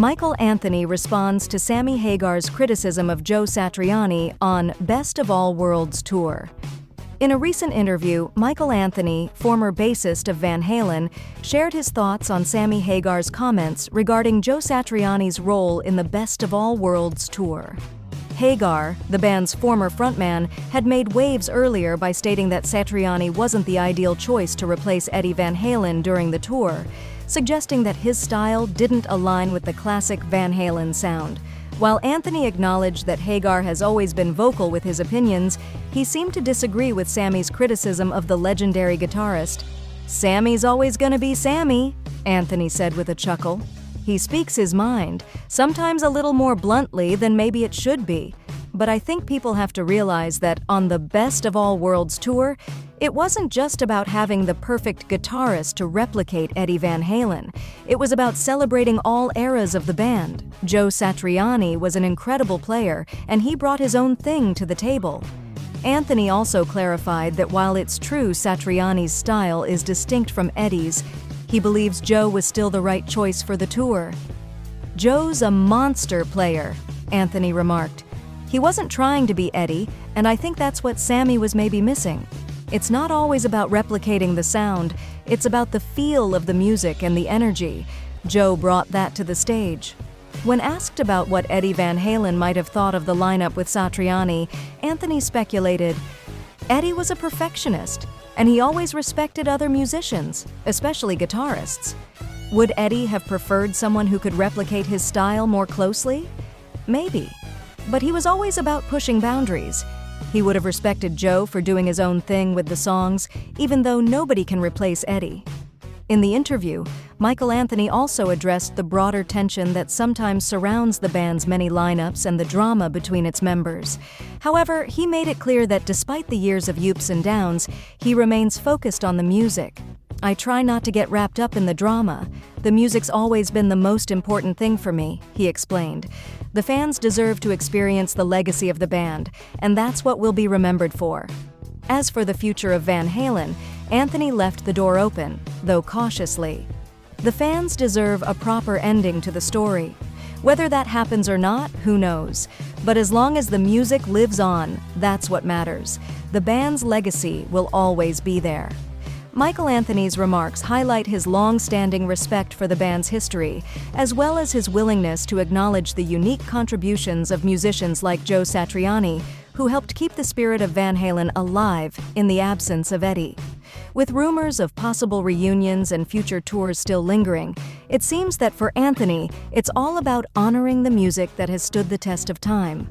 Michael Anthony responds to Sammy Hagar's criticism of Joe Satriani on Best of All Worlds tour. In a recent interview, Michael Anthony, former bassist of Van Halen, shared his thoughts on Sammy Hagar's comments regarding Joe Satriani's role in the Best of All Worlds tour. Hagar, the band's former frontman, had made waves earlier by stating that Satriani wasn't the ideal choice to replace Eddie Van Halen during the tour, suggesting that his style didn't align with the classic Van Halen sound. While Anthony acknowledged that Hagar has always been vocal with his opinions, he seemed to disagree with Sammy's criticism of the legendary guitarist. "Sammy's always gonna be Sammy," Anthony said with a chuckle. "He speaks his mind, sometimes a little more bluntly than maybe it should be. But I think people have to realize that on the Best of All Worlds tour, it wasn't just about having the perfect guitarist to replicate Eddie Van Halen. It was about celebrating all eras of the band. Joe Satriani was an incredible player, and he brought his own thing to the table." Anthony also clarified that while it's true Satriani's style is distinct from Eddie's, he believes Joe was still the right choice for the tour. "Joe's a monster player," Anthony remarked. "He wasn't trying to be Eddie, and I think that's what Sammy was maybe missing. It's not always about replicating the sound, it's about the feel of the music and the energy. Joe brought that to the stage." When asked about what Eddie Van Halen might have thought of the lineup with Satriani, Anthony speculated, "Eddie was a perfectionist, and he always respected other musicians, especially guitarists. Would Eddie have preferred someone who could replicate his style more closely? Maybe. But he was always about pushing boundaries. He would have respected Joe for doing his own thing with the songs, even though nobody can replace Eddie." In the interview, Michael Anthony also addressed the broader tension that sometimes surrounds the band's many lineups and the drama between its members. However, he made it clear that despite the years of ups and downs, he remains focused on the music. "I try not to get wrapped up in the drama. The music's always been the most important thing for me," he explained. "The fans deserve to experience the legacy of the band, and that's what we'll be remembered for." As for the future of Van Halen, Anthony left the door open, though cautiously. "The fans deserve a proper ending to the story. Whether that happens or not, who knows? But as long as the music lives on, that's what matters. The band's legacy will always be there." Michael Anthony's remarks highlight his long-standing respect for the band's history, as well as his willingness to acknowledge the unique contributions of musicians like Joe Satriani, who helped keep the spirit of Van Halen alive in the absence of Eddie. With rumors of possible reunions and future tours still lingering, it seems that for Anthony, it's all about honoring the music that has stood the test of time.